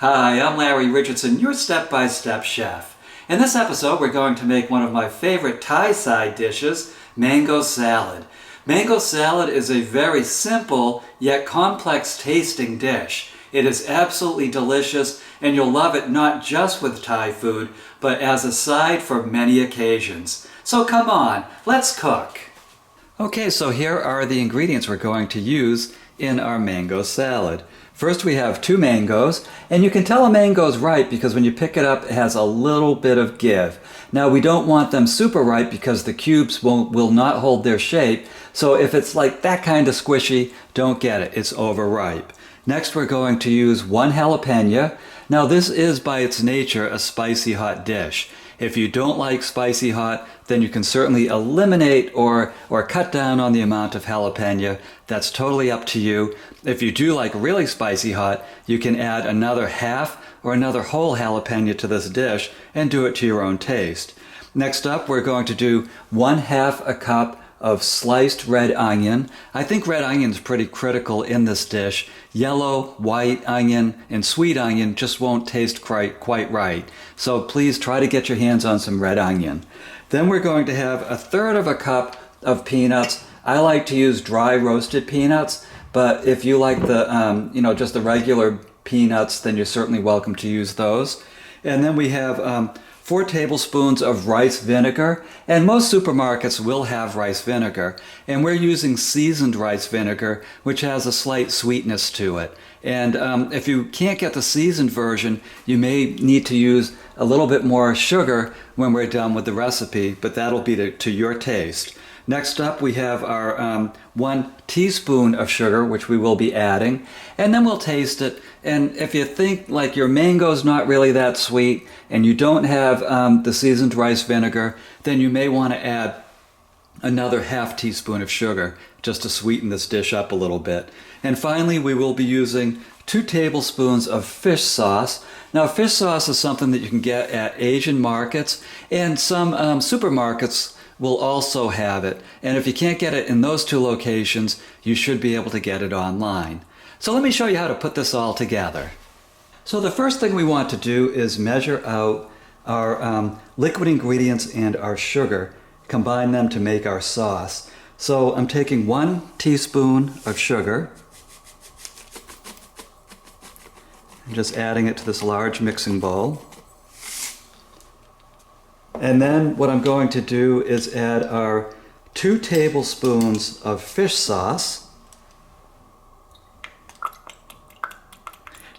Hi, I'm Larry Richardson, your step-by-step chef. In this episode, we're going to make one of my favorite Thai side dishes, mango salad. Mango salad is a very simple yet complex tasting dish. It is absolutely delicious, and you'll love it not just with Thai food, but as a side for many occasions. So come on, let's cook. Okay, so here are the ingredients we're going to use in our mango salad. First we have 2 mangoes, and you can tell a mango is ripe because when you pick it up it has a little bit of give. Now we don't want them super ripe because the cubes will not hold their shape, so if it's like that kind of squishy, don't get it, it's overripe. Next we're going to use 1 jalapeno. Now this is by its nature a spicy hot dish. If you don't like spicy hot, then you can certainly eliminate or cut down on the amount of jalapeno. That's totally up to you. If you do like really spicy hot, you can add another half or another whole jalapeno to this dish and do it to your own taste. Next up, we're going to do 1/2 a cup of sliced red onion. I think red onion is pretty critical in this dish. Yellow, white onion, and sweet onion just won't taste quite right. So please try to get your hands on some red onion. Then we're going to have 1/3 a cup of peanuts. I like to use dry roasted peanuts, but if you like the, just the regular peanuts, then you're certainly welcome to use those. And then we have 4 tablespoons of rice vinegar, and most supermarkets will have rice vinegar, and we're using seasoned rice vinegar, which has a slight sweetness to it. And if you can't get the seasoned version, you may need to use a little bit more sugar when we're done with the recipe, but that'll be to your taste. Next up we have our 1 teaspoon of sugar, which we will be adding, and then we'll taste it. And if you think like your mango's not really that sweet and you don't have the seasoned rice vinegar, then you may want to add another 1/2 teaspoon of sugar just to sweeten this dish up a little bit. And finally we will be using 2 tablespoons of fish sauce. Now fish sauce is something that you can get at Asian markets, and some supermarkets will also have it. And if you can't get it in those 2 locations, you should be able to get it online. So let me show you how to put this all together. So the first thing we want to do is measure out our liquid ingredients and our sugar, combine them to make our sauce. So I'm taking 1 teaspoon of sugar and just adding it to this large mixing bowl. And then what I'm going to do is add our 2 tablespoons of fish sauce.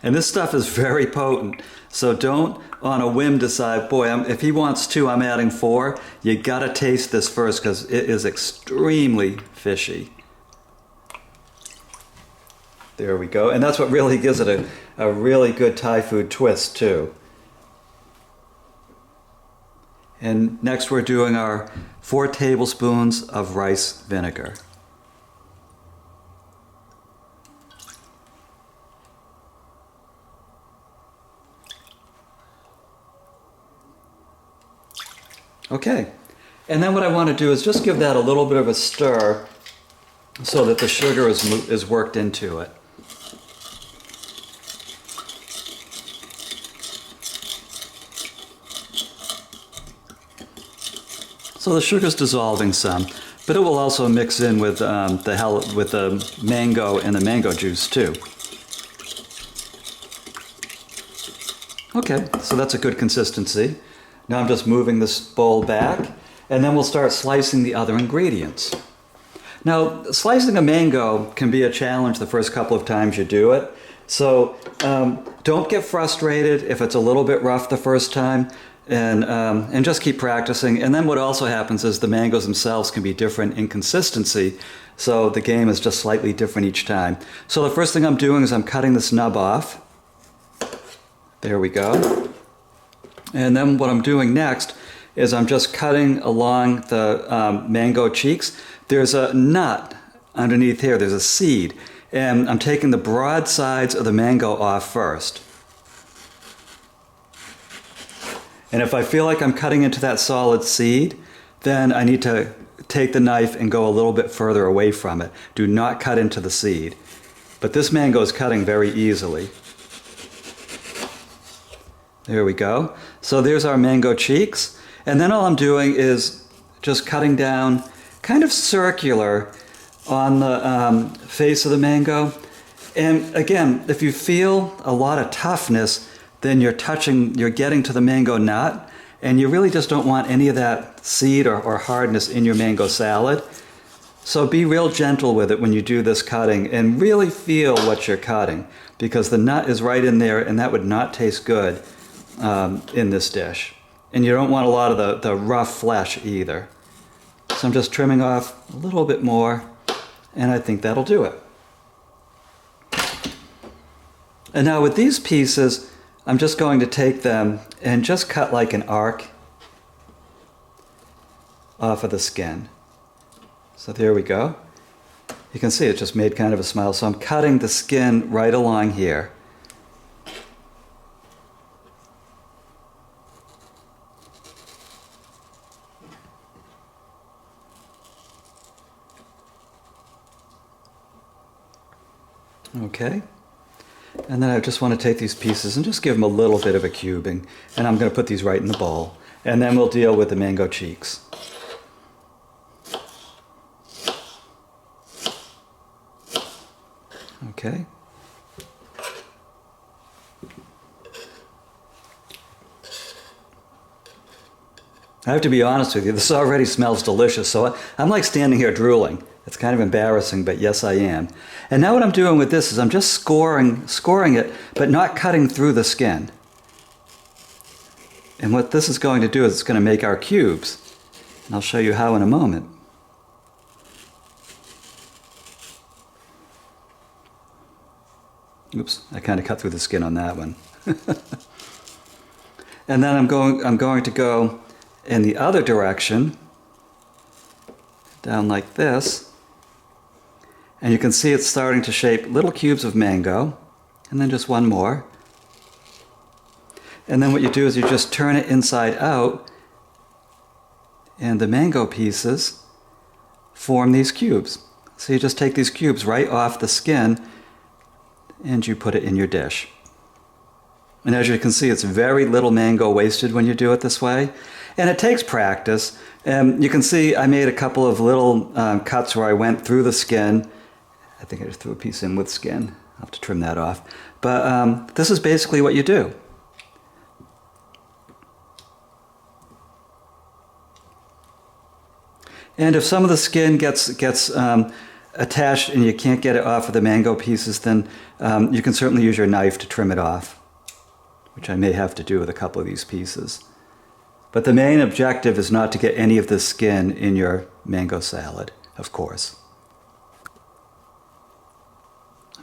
And this stuff is very potent, so don't on a whim decide, boy, if he wants 2, I'm adding 4. You gotta taste this first because it is extremely fishy. There we go, and that's what really gives it a really good Thai food twist too. And next we're doing our 4 tablespoons of rice vinegar. Okay, and then what I want to do is just give that a little bit of a stir so that the sugar is worked into it. So the sugar's dissolving some, but it will also mix in with the mango and the mango juice too. Okay, so that's a good consistency. Now I'm just moving this bowl back, and then we'll start slicing the other ingredients. Now, slicing a mango can be a challenge the first couple of times you do it, so don't get frustrated if it's a little bit rough the first time. And just keep practicing. And then what also happens is the mangoes themselves can be different in consistency, so the game is just slightly different each time. So the first thing I'm doing is I'm cutting this nub off. There we go. And then what I'm doing next is I'm just cutting along the mango cheeks. There's a nut underneath here, there's a seed, and I'm taking the broad sides of the mango off first. And if I feel like I'm cutting into that solid seed, then I need to take the knife and go a little bit further away from it. Do not cut into the seed. But this mango is cutting very easily. There we go. So there's our mango cheeks. And then all I'm doing is just cutting down kind of circular on the face of the mango. And again, if you feel a lot of toughness, then you're getting to the mango nut, and you really just don't want any of that seed or hardness in your mango salad. So be real gentle with it when you do this cutting and really feel what you're cutting, because the nut is right in there and that would not taste good in this dish. And you don't want a lot of the rough flesh either. So I'm just trimming off a little bit more, and I think that'll do it. And now with these pieces, I'm just going to take them and just cut like an arc off of the skin. So there we go. You can see it just made kind of a smile. So I'm cutting the skin right along here. Okay. And then I just want to take these pieces and just give them a little bit of a cubing. And I'm going to put these right in the bowl. And then we'll deal with the mango cheeks. Okay. I have to be honest with you, this already smells delicious, so I'm like standing here drooling. It's kind of embarrassing, but yes, I am. And now what I'm doing with this is I'm just scoring it, but not cutting through the skin. And what this is going to do is it's going to make our cubes. And I'll show you how in a moment. Oops, I kind of cut through the skin on that one. And then I'm going to go in the other direction, down like this. And you can see it's starting to shape little cubes of mango, and then just one more. And then what you do is you just turn it inside out, and the mango pieces form these cubes. So you just take these cubes right off the skin, and you put it in your dish. And as you can see, it's very little mango wasted when you do it this way. And it takes practice. You can see I made a couple of little cuts where I went through the skin. I think I just threw a piece in with skin. I'll have to trim that off. But this is basically what you do. And if some of the skin gets attached and you can't get it off of the mango pieces, then you can certainly use your knife to trim it off, which I may have to do with a couple of these pieces. But the main objective is not to get any of the skin in your mango salad, of course.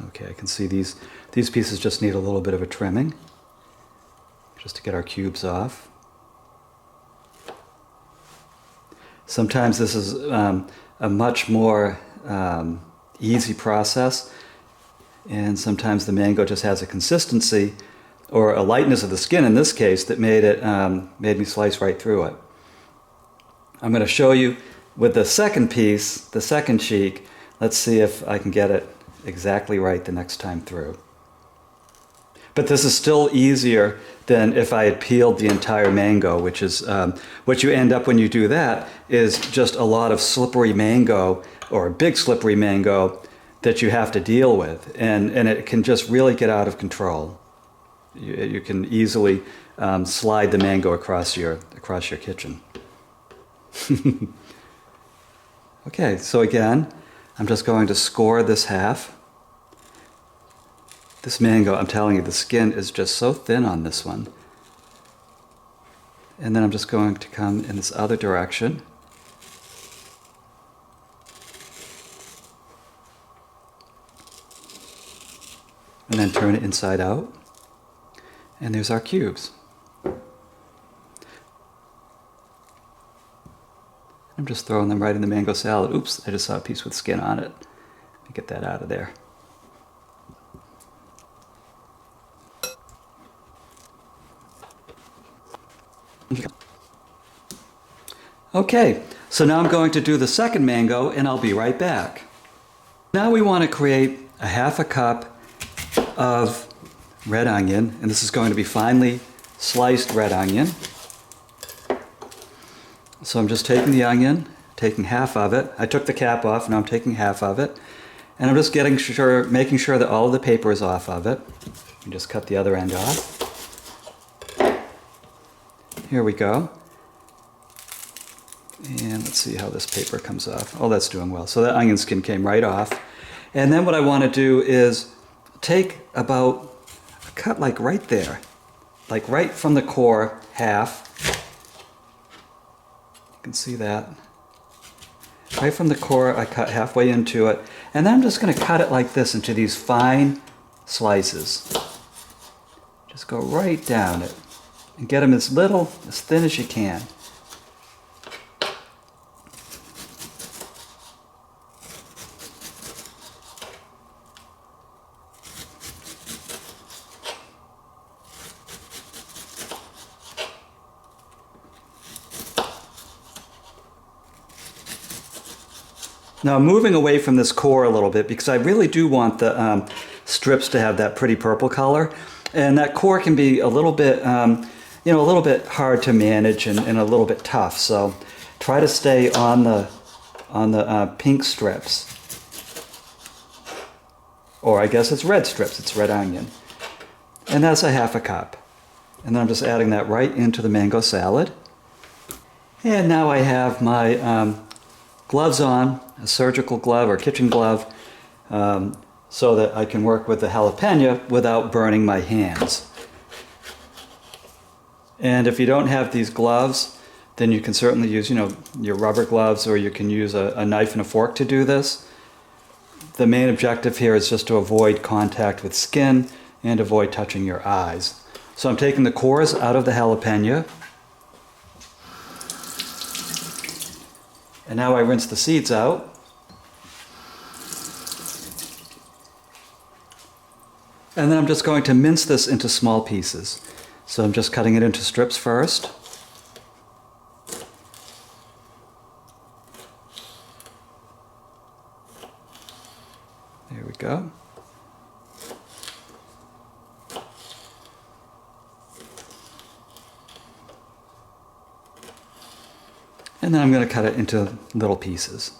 Okay, I can see these pieces just need a little bit of a trimming, just to get our cubes off. Sometimes this is a much more easy process, and sometimes the mango just has a consistency or a lightness of the skin in this case that made me slice right through it. I'm going to show you with the second piece, the second cheek. Let's see if I can get it exactly right the next time through. But this is still easier than if I had peeled the entire mango, which is what you end up when you do that is just a lot of slippery mango, or a big slippery mango that you have to deal with, and it can just really get out of control. You can easily slide the mango across your kitchen. Okay, so again, I'm just going to score this half. This mango, I'm telling you, the skin is just so thin on this one. And then I'm just going to come in this other direction. And then turn it inside out. And there's our cubes. I'm just throwing them right in the mango salad. Oops, I just saw a piece with skin on it. Let me get that out of there. Okay, so now I'm going to do the second mango, and I'll be right back. Now we want to create a half a cup of red onion, and this is going to be finely sliced red onion. So I'm just taking the onion, taking half of it. I took the cap off, now I'm taking half of it. And I'm just making sure that all of the paper is off of it. And just cut the other end off. Here we go. And let's see how this paper comes off. Oh, that's doing well. So that onion skin came right off. And then what I want to do is take about a cut like right there. Like right from the core, half. You can see that. Right from the core, I cut halfway into it. And then I'm just going to cut it like this into these fine slices. Just go right down it. And get them as thin as you can. Now I'm moving away from this core a little bit because I really do want the strips to have that pretty purple color, and that core can be a little bit, a little bit hard to manage and a little bit tough. So try to stay on the pink strips, or I guess it's red strips. It's red onion, and that's a half a cup. And then I'm just adding that right into the mango salad. And now I have my gloves on, a surgical glove or kitchen glove, so that I can work with the jalapeno without burning my hands. And if you don't have these gloves, then you can certainly use, your rubber gloves, or you can use a knife and a fork to do this. The main objective here is just to avoid contact with skin and avoid touching your eyes. So I'm taking the cores out of the jalapeno. And now I rinse the seeds out. And then I'm just going to mince this into small pieces. So I'm just cutting it into strips first. There we go. And then I'm going to cut it into little pieces.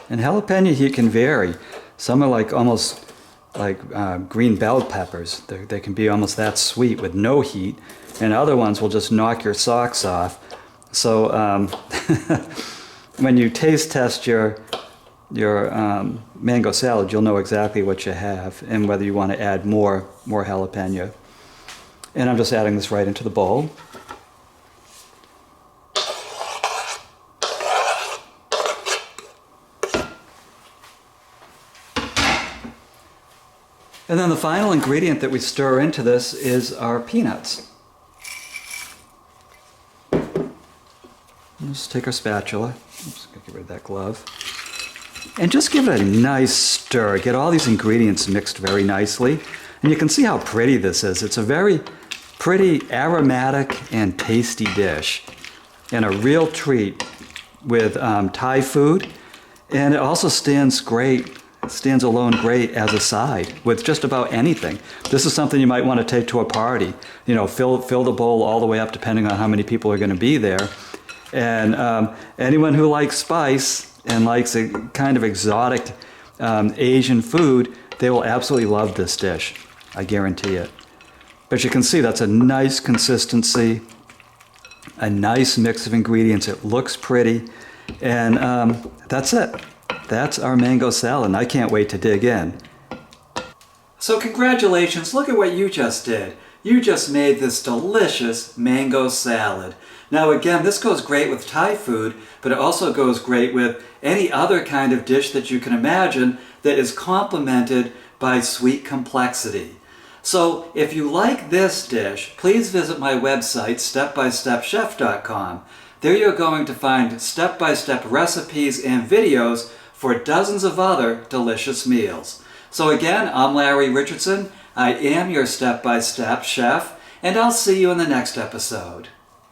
And jalapeno heat can vary. Some are almost like green bell peppers. They can be almost that sweet with no heat, and other ones will just knock your socks off. So when you taste test your mango salad, you'll know exactly what you have and whether you want to add more jalapeno. And I'm just adding this right into the bowl. And then the final ingredient that we stir into this is our peanuts. Let's take our spatula. Oops, gotta get rid of that glove. And just give it a nice stir. Get all these ingredients mixed very nicely. And you can see how pretty this is. It's a very pretty, aromatic, and tasty dish. And a real treat with Thai food. And it also stands alone great as a side with just about anything. This is something you might want to take to a party. Fill the bowl all the way up depending on how many people are going to be there. And anyone who likes spice and likes a kind of exotic Asian food, they will absolutely love this dish. I guarantee it. But you can see that's a nice consistency, a nice mix of ingredients. It looks pretty, and that's it. That's our mango salad, and I can't wait to dig in. So congratulations, look at what you just did. You just made this delicious mango salad. Now again, this goes great with Thai food, but it also goes great with any other kind of dish that you can imagine that is complemented by sweet complexity. So if you like this dish, please visit my website, stepbystepchef.com. There you're going to find step-by-step recipes and videos for dozens of other delicious meals. So again, I'm Larry Richardson. I am your step-by-step chef, and I'll see you in the next episode.